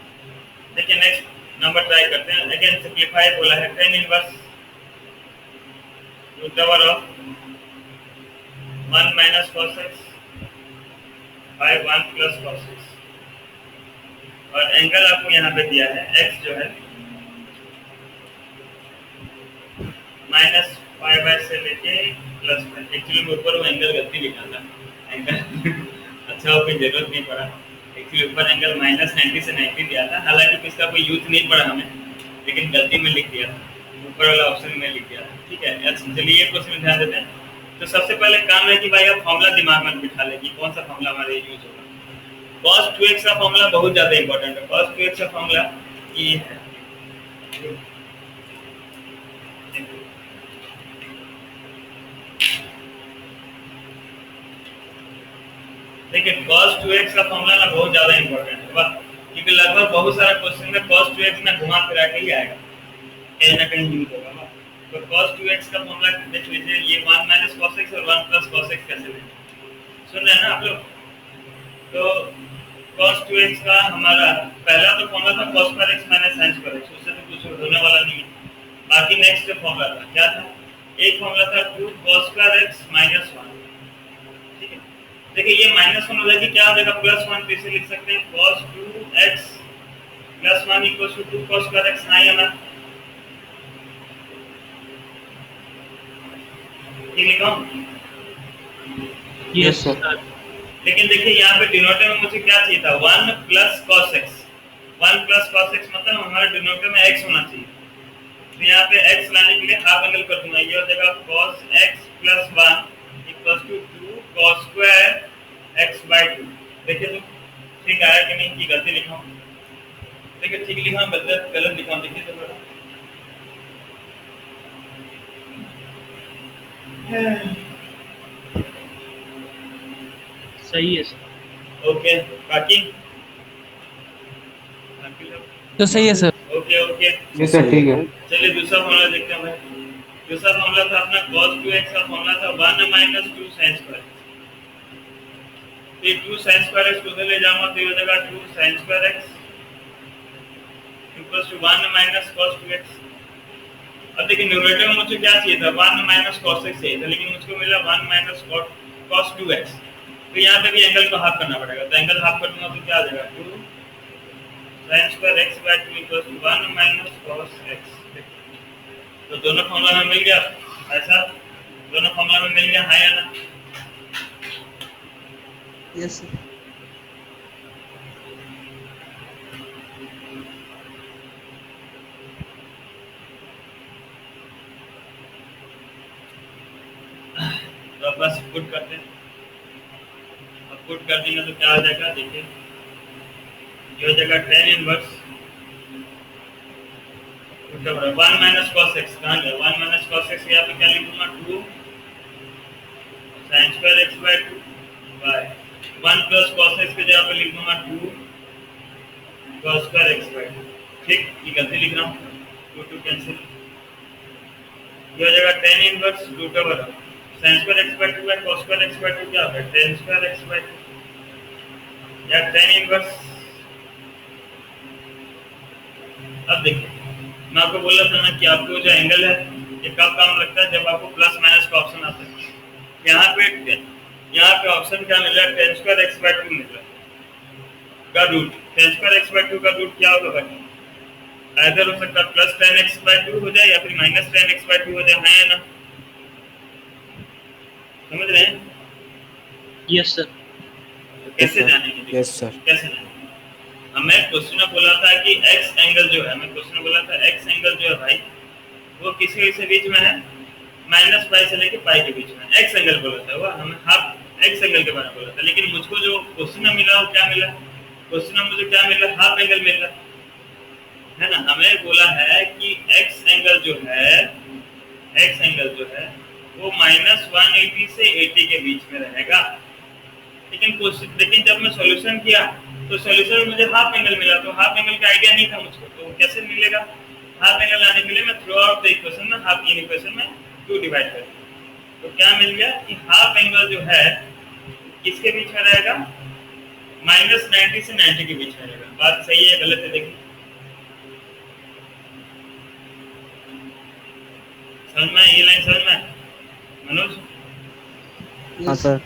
देखिए नेक्स्ट नंबर ट्राई करते हैं। अगेन सिंपलीफाई बोला है, tan inverse root over of 1 minus cos x by 1 plus cos x, और एंगल आपको यहाँ पे दिया है x जो है माइनस पाई बाय से लेके प्लस में। एक्चुअली में ऊपर वो एंगल गलती लिखा था, एंगल अच्छा कोई जरूरत नहीं पड़ा। एक्चुअली ऊपर एंगल माइनस 90 से 90 दिया था, हालांकि इसका कोई यूज नहीं पड़ा हमें, लेकिन गलती में लिख दिया था, ऊपर वाला ऑप्शन में लिख दिया था, ठीक है? अच्छा चलिए ये क्वेश्चन ध्यान देते हैं। तो सबसे पहले काम है कि भाई आप फॉर्मूला दिमाग में बिठा लें कि कौन सा फॉर्मूला हमारे यूज होगा। cos 2x का फॉर्मूला बहुत ज्यादा इंपॉर्टेंट है। cos 2x का फॉर्मूला ये है, देखिए cos 2x का फॉर्मूला ना बहुत ज्यादा इंपॉर्टेंट है, वाह, क्योंकि लगभग बहुत सारा क्वेश्चन में cos 2x में घुमा फिरा के ही आएगा, कहीं ना कहीं यूज होगा। वाह, तो cos 2x का फॉर्मूला देख लीजिए, ये 1 माइनस cos x और 1 प्लस cos x कैसे लें, सुन रहे हैं ना आप लोग? तो cos 2x का हमारा पहला तो फॉर्मूला था cos पर x माइनस sin पर x, उससे तो कुछ होने वाला नहीं है। बाकी नेक्स्ट जो फॉर्मूला था क्या था? एक फॉर्मूला था 2 cos पर x माइनस 1, ठीक है? देखिए ये माइनस 1 हो जाएगी, क्या हो जाएगा? प्लस 1, तो इसे लिख सकते हैं cos 2x plus 1 equals to 2 cos पर x, हाँ या ना? ठीक लिखा हूं? Yes sir. सर। लेकिन देखिए यहाँ पे डिनोमिनेटर में मुझे क्या चाहिए था? 1 plus cos x, 1 plus cos x मतलब हमारे डिनोमिनेटर में x होना चाहिए। तो यहाँ पे x लाने के लिए हाफ एंगल कर दूंगा, ये हो जाएगा cos x plus 1 equals to 2 cos square x by 2। देखिए तो ठीक आया कि नहीं, की गलती लिखा हूँ? देखिए ठीक लिखा हूँ, गलत लिखा हूँ, देखिए तो बड़ा सही है सर। ओके, बाकी तो सही है sir. Okay okay, yes sir, ठीक है। चलिए दूसरा फॉर्मूला देखते हैं भाई। दूसरा फॉर्मूला था अपना cos 2x का फॉर्मूला था 1 माइनस 2 sin स्क्वायर। ये 2 sin स्क्वायर x को उधर ले जाऊंगा तो ये हो जाएगा 2 sin square x equals to 1 minus cos 2x। अब देखिए न्यूमरेटर में मुझे क्या चाहिए था? 1 माइनस cos x चाहिए था, लेकिन मुझको मिला 1 माइनस cos 2x। तो यहाँ पे भी एंगल को हाफ करना पड़ेगा, तो एंगल हाफ कर दूंगा तो क्या आ जाएगा? 2 sin square x by 2 equals to 1 minus cos x। तो दोनों फॉर्मूला में मिल गया, ऐसा दोनों फॉर्मूला में मिल गया, हाँ या ना? Yes sir. तो अब बस पुट करते हैं। अब पुट कर देंगे तो क्या हो जाएगा? देखिए ये हो जाएगा tan inverse 1 minus cos x, कहाँ गया? 1 माइनस cos x, यहाँ पे क्या लिखूंगा? 2 sin square x by 2 by 1 plus cos x के जगह पे लिख दूंगा 2 cos स्क्वायर x बाय 2। ठीक, ये गलती लिख रहा हूँ, 2 कैंसिल, ये हो जाएगा tan inverse root over sin square x by 2 by cos square x by 2 क्या होगा? tan स्क्वायर x बाय 2 या tan इनवर्स। अब देखिए मैं आपको बोल रहा था ना कि आपको जो एंगल है ये कब काम लगता है? जब आपको प्लस माइनस का ऑप्शन आता है। यहाँ पे ऑप्शन क्या मिल रहा है? tan स्क्वायर x बाय 2 मिल रहा है का root. tan square x by 2 का रूट क्या होगा भाई? आइदर हो सकता है प्लस tan x बाय 2 हो जाए या फिर माइनस tan x बाय 2 हो जाए, हाँ या ना? समझ रहे हैं? Yes sir. तो कैसे जानेंगे? Yes sir. कैसे जानेंगे? हमें क्वेश्चन में बोला था कि एक्स एंगल जो है, हमें क्वेश्चन में बोला था एक्स एंगल जो है भाई वो किसी से बीच में है, माइनस पाई से लेके पाई के बीच में एक्स एंगल बोला था, वो हमें हाफ एक्स एंगल के बारे में बोला था। लेकिन मुझको जो क्वेश्चन में मिला वो क्या मिला? क्वेश्चन में मुझे क्या मिला? हाफ एंगल मिला है ना। हमें बोला है कि एक्स एंगल जो है, एक्स एंगल जो है वो -180 से 80 के बीच में रहेगा। लेकिन जब मैं सॉल्यूशन किया तो सॉल्यूशन में मुझे हाफ एंगल मिला, तो हाफ एंगल का आइडिया नहीं था मुझको, तो कैसे मिलेगा? हाफ एंगल लाने के लिए मैं थ्रू आउट द इक्वेशन में हाफ इन इक्वेशन में 2 डिवाइड कर दूं। तो क्या मिल गया कि हाफ एंगल जो है किसके बीच में रहेगा? -90 से 90 के बीच में रहेगा। बात सही है गलत है? देखिए समझ में, ये लाइन समझ में मनोज? हाँ सर।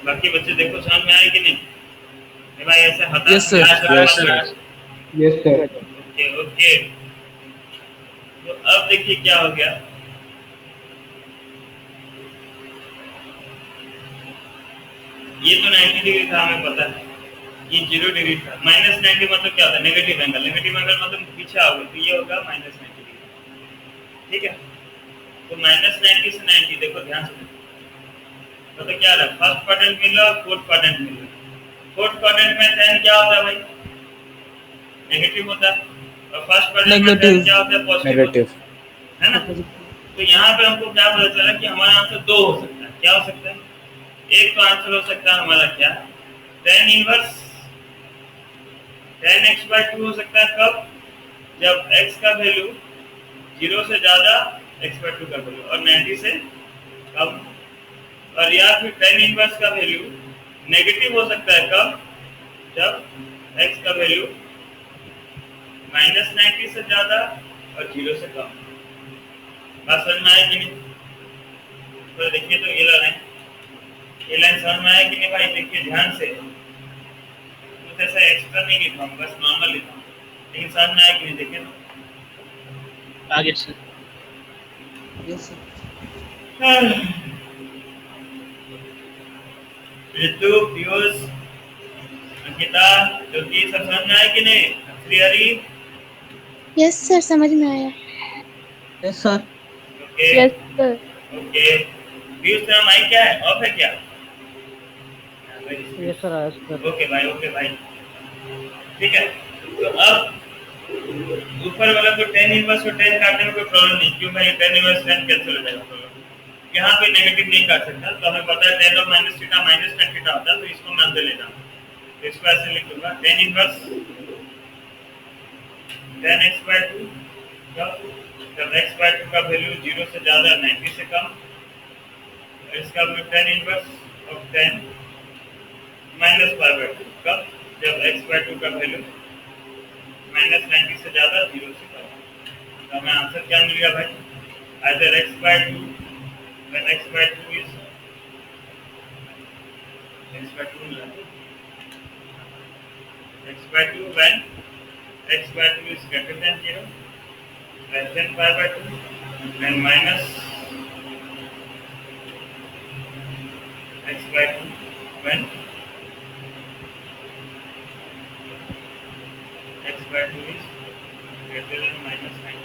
बाकी बच्चे देखो समझ में आए कि नहीं? भाई ऐसे हटा Yes, sir. Yes, sir. Yes sir. Okay okay. तो अब देखिए क्या हो गया। ये तो 90 डिग्री था, हमें पता है। ये 0 डिग्री था। -90 मतलब क्या होता है? Negative angle. नेगेटिव एंगल मतलब पीछे आओगे तो ये होगा -90 डिग्री। ठीक है, तो -90 से 90 देखो ध्यान से। तो क्या रहा? फर्स्ट क्वाड्रेंट मिल रहा है, फोर्थ क्वाड्रेंट मिल रहा है। फोर्थ क्वाड्रेंट में tan क्या होता है भाई? नेगेटिव होता है। और फर्स्ट क्वाड्रेंट में tan क्या होता है? पॉजिटिव नेगेटिव है ना। तो यहाँ पे हमको क्या पता चला कि हमारा आंसर 2 हो सकता है। क्या हो सकता है? एक तो आंसर हो सकता है हमारा क्या? tan इनवर्स tan x/2 हो सकता है। कब? जब x का वैल्यू 0 से ज्यादा x/2 का वैल्यू और 90 से कम। और या फिर tan इनवर्स का वैल्यू नेगेटिव हो सकता है। कब? जब x का वैल्यू -90 से ज्यादा और 0 से कम। बात समझ में आया कि नहीं? तो देखिए तो ये लाइन समझ में आया कि नहीं भाई? देखिए ध्यान से, कुछ ऐसा एक्स्ट्रा नहीं लिखा हूँ, बस नॉर्मल लिखा हूँ, लेकिन समझ में आया कि नहीं? देखिए ना आगे sir. Yes sir. Ritu, Piyush, Ankita, Jyoti सब समझ में आया कि नहीं? श्रीहरि? यस सर, समझ में आया। Yes sir. Okay yes sir. Okay. Piyush तेरा माइक क्या है? ऑफ है क्या? Yes sir. ओके भाई। ठीक है, तो अब ऊपर वाला तो tan इनवर्स और tan काटने में कोई प्रॉब्लम नहीं, क्यों भाई? tan इनवर्स tan कैंसिल हो जाएगा। यहाँ पे नेगेटिव नहीं काट सकता, तो हमें पता है tan ऑफ -θ -tan थीटा होता है, तो इसको मैं अंदर ले जाऊंगा। तो इसको ऐसे लिख दूंगा tan इनवर्स tan x/2 जब x/2 का वैल्यू 0 से ज्यादा 90 से कम। इसका tan इनवर्स ऑफ tan -π/2 कब? जब x/2 का वैल्यू -90 से ज्यादा 0 से कम। तो हमें आंसर क्या मिल गया भाई? either x/2 when x/2 is x/2 when x/2 is greater than 0, less than π/2, and minus x/2 when x/2 is greater than -90।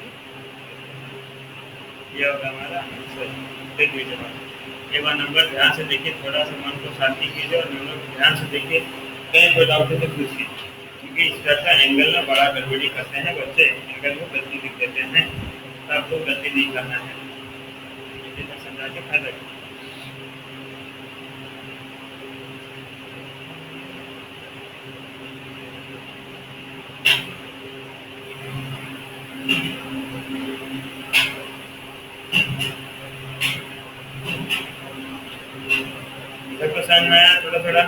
यह होगा हमारा आंसर। देख लीजिए एक बार नंबर ध्यान से देखिए, थोड़ा सा मन को शांति कीजिए और नंबर को ध्यान से देखिए। कहीं कोई डाउट है तो पूछिए, क्योंकि इस तरह का एंगल में बड़ा गड़बड़ी करते हैं बच्चे, एंगल में गलती लिख देते हैं, तो आपको गलती नहीं करना है। इतना समझा के फायदा क्या? सबको समझ में आया थोड़ा थोड़ा?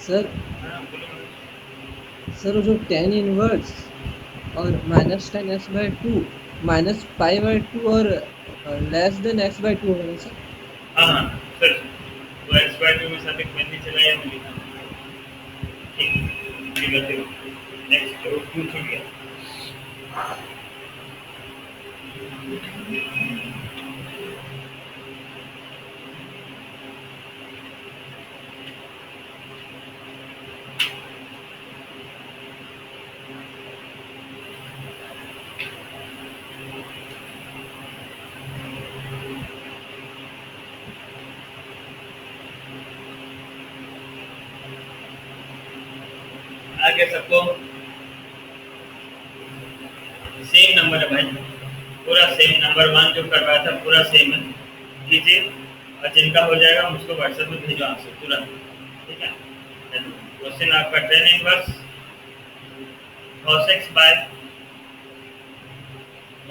सर सर जो tan इनवर्स और -tan x/2 -π/2 और लेस देन x/2 होगा ना सर? हाँ सर, तो x/2 में साथ एक नहीं चला या नहीं लिखा? ठीक है, नेक्स्ट 2 छूट गया। आगे सबको सेम नंबर है भाई, पूरा सेम। नंबर 1 जो करवाया था पूरा सेम है, कीजिए और जिनका हो जाएगा मुझको व्हाट्सएप में भेजो आंसर तुरंत, ठीक है। क्वेश्चन आपका tan inverse cos x by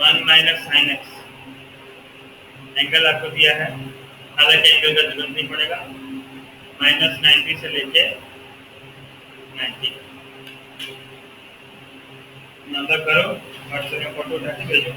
1 minus sin x। Angle आपको दिया है, हालांकि एंगल का जरूरत नहीं पड़ेगा, -90 से लेके 90। नंबर करो, व्हाट्सएप में फोटो उठा के भेजो।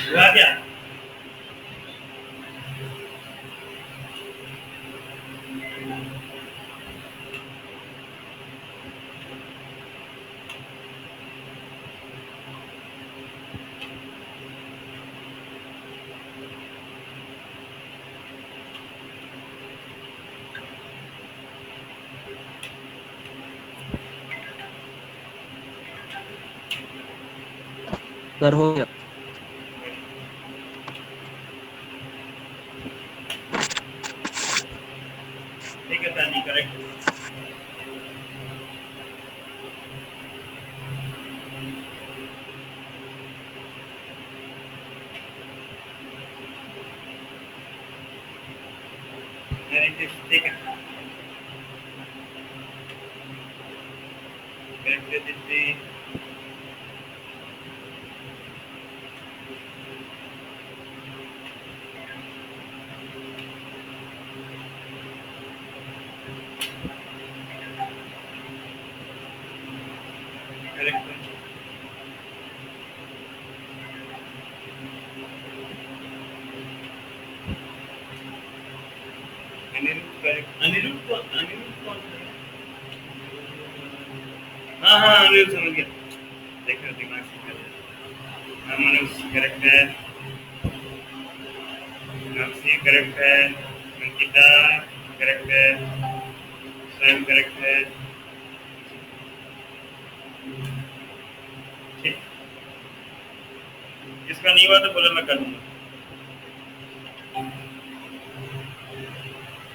हुआ क्या? सर हो गया। ठीक है सर, नहीं करेक्ट। ठीक है, करेक्ट दीदी। अनिरुद्ध कौन है? हाँ अनिरुद्ध समझ गया। देखो दिमाग से कर मनुष्य करेक्ट है, मीनाक्षी करेक्ट है, अंकिता करेक्ट है, स्वयं करेक्ट है। ठीक, इसका नहीं हुआ तो बोलो मैं कर दूंगा।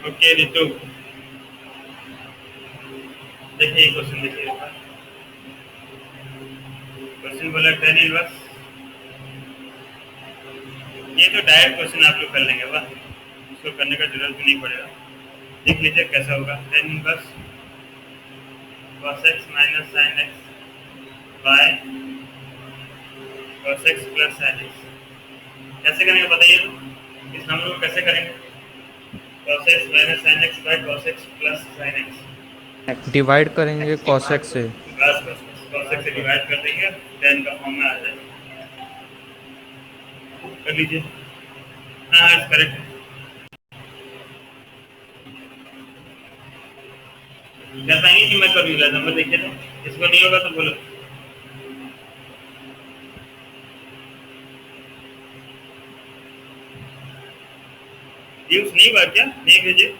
ओके रितु, देखिए क्वेश्चन देखिए। क्वेश्चन बोला tan इनवर्स, ये तो डायरेक्ट क्वेश्चन आप लोग कर लेंगे, वाह उसको करने का जरूरत भी नहीं पड़ेगा। देख लीजिए कैसा होगा। tan inverse cos x minus sin x by cos x plus sin x कैसे करेंगे बताइए तो, इस नंबर को कैसे करेंगे? cos x minus sin x by cos x plus sin x divide करेंगे cos x से, बस cos x से डिवाइड कर देंगे, tan का फॉर्म में आ जाएगा। कर लीजिए। हाँ करेक्ट है। कर पाएंगे कि मैं कर लूँगा? नंबर देखिए तो, इसको नहीं होगा तो बोलो। यूज नहीं हुआ क्या? नहीं भेजिए।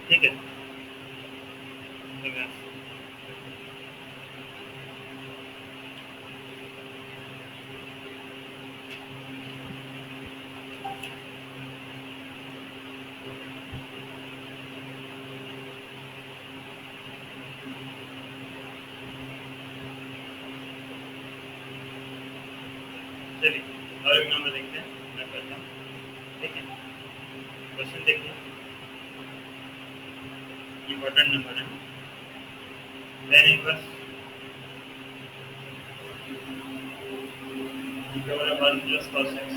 ठीक है, चलिए और एक नंबर देखते हैं, मैं करता हूँ। ठीक है, क्वेश्चन देखिए, इम्पोर्टेंट नंबर है। tan inverse √1 plus cos x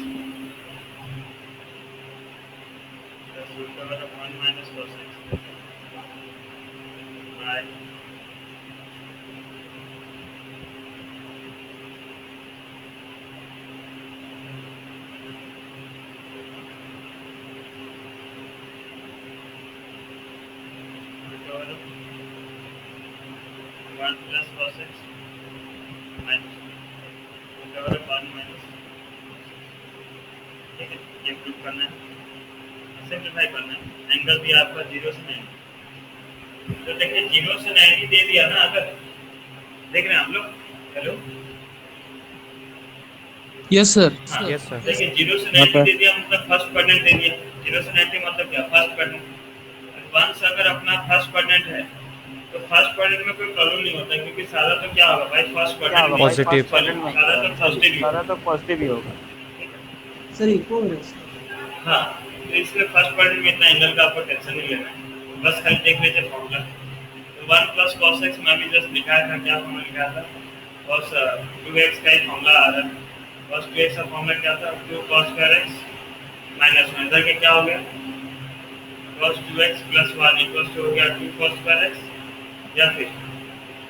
plus √1 minus cos x by √1 plus cos x minus √1 minus। ठीक है, ये प्रूफ करना है, सिंप्लीफाई करना है। एंगल भी आपका 0 से 90, तो देखिए 0 से 90 दे दिया ना, अगर देख रहे हैं आप लोग। Hello, yes sir. हाँ यस सर। देखिए 0 से 90 दे दिया मतलब फर्स्ट क्वाड्रेंट दे दिया। 0 से 90 मतलब क्या? First quadrant. वंस अगर अपना फर्स्ट क्वाड्रेंट है तो फर्स्ट क्वाड्रेंट में कोई प्रॉब्लम नहीं होता, क्योंकि सारा तो क्या होगा भाई, फर्स्ट क्वाड्रेंट पॉजिटिव, सारा तो पॉजिटिव ही होगा। सर इको हो रहा है। हाँ, तो इसलिए फर्स्ट क्वाड्रेंट में इतना एंगल का आपको टेंशन नहीं लेना है, बस खाली देख लीजिए फॉर्मूला। तो 1 plus cos x मैं भी जस्ट लिखाया था, क्या फॉर्मूला लिखा था? cos 2x का ही फॉर्मूला आ रहा है। cos 2x का फॉर्मूला क्या था? 2 cos square x माइनस 1, इधर के क्या हो गया? cos 2x plus 1 equals to हो गया 2 cos square x, या फिर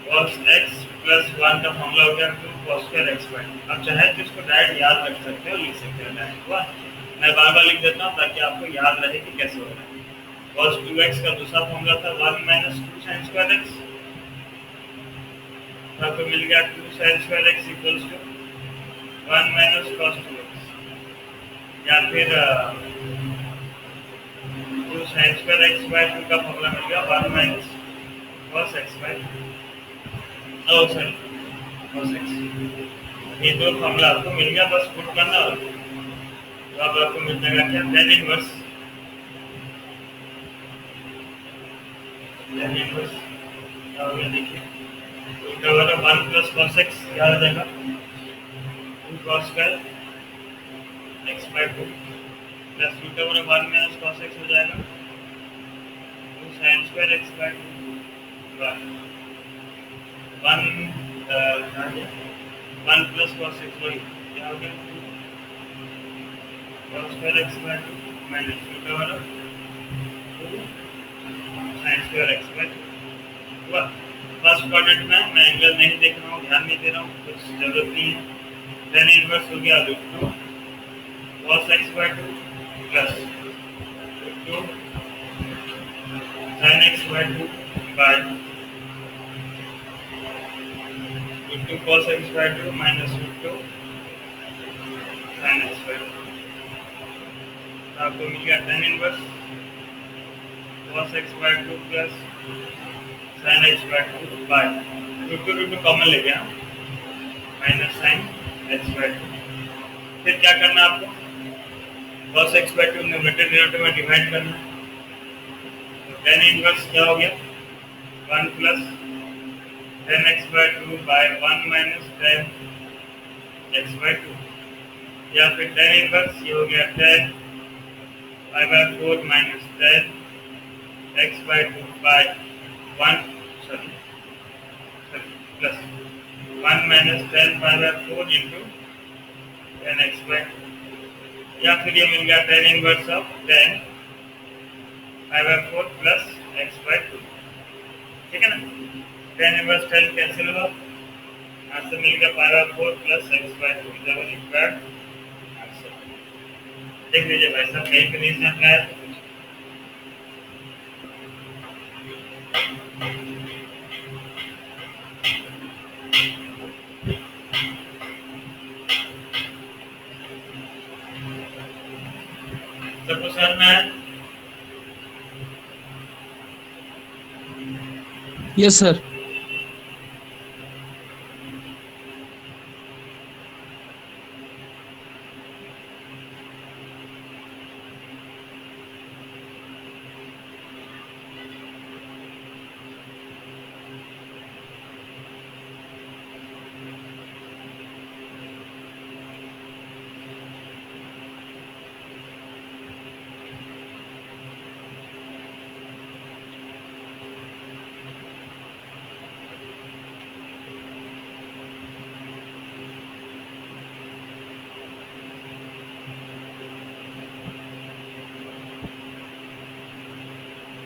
cos x plus 1 का फॉर्मूला हो गया 2 cos square x बाय। अब चाहे तो इसको डायरेक्ट याद रख सकते हो, लिख सकते हो डायरेक्ट। हुआ, मैं बार बार लिख देता हूँ ताकि आपको याद रहे कि कैसे हो रहा है। cos 2x का दूसरा फॉर्मूला था 1 minus 2 sin square x, तो आपको मिल गया 2 sin square x equals to 1 minus cos 2x, या फिर 2 sin square x by 2 का फॉर्मूला मिल गया 1 minus cos x by oh sorry cos x। ये दो फॉर्मूला आपको मिल गया, बस पुट करना और तो अब आपको मिल जाएगा क्या tan इनवर्स क्या हो गया देखिए, उल्टा वाला 1 प्लस cos x क्या हो जाएगा 2 cos square x by 2 plus उल्टा वाला 1 माइनस cos x हो जाएगा 2 sin square x by 2 1 plus cos x वही क्या हो गया cos square x by 2 minus उल्टा वाला 2 sin square x by 2। First quadrant में मैं एंगल नहीं देख रहा हूँ, ध्यान नहीं दे रहा हूँ, कुछ जरूरत नहीं है। tan इनवर्स हो गया √2 cos x by 2 plus √2 sin x by 2 by √2 cos x by 2 minus √2 sin x by 2। तो आपको मिल गया tan inverse cos x by 2 plus sin x by 2 by √2 common ले गया माइनस sin x by 2। फिर क्या करना है आपको cos x by 2 numerator denominator में डिवाइड करना है। तो tan इनवर्स क्या हो गया 1 plus tan x by 2 by 1 minus tan x by 2 या फिर tan इनवर्स ये हो गया tan pi by 4 minus tan x by 2 by 1 plus 1 minus tan pi by 4 into tan x by 2 या फिर ये मिल गया tan inverse of tan pi by 4 plus x by 2। ठीक है ना, tan इनवर्स tan कैंसिल हुआ, आंसर मिल गया pi by 4 plus x by 2 is our required answer. देख लीजिए भाई साहब कहीं पे नहीं समझ में आया तो सबको समझ में आया? Yes sir.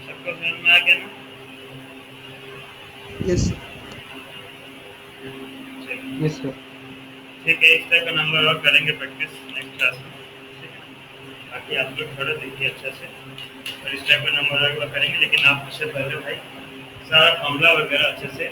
सबको समझ में आ गया ना? Yes yes sir. ठीक है, इस टाइप का नंबर और करेंगे प्रैक्टिस नेक्स्ट क्लास में। ठीक है, बाकी आप लोग थोड़ा देखिए अच्छे से और इस टाइप का नंबर और करेंगे, लेकिन आप उससे पहले भाई सारा फॉर्मूला वगैरह अच्छे से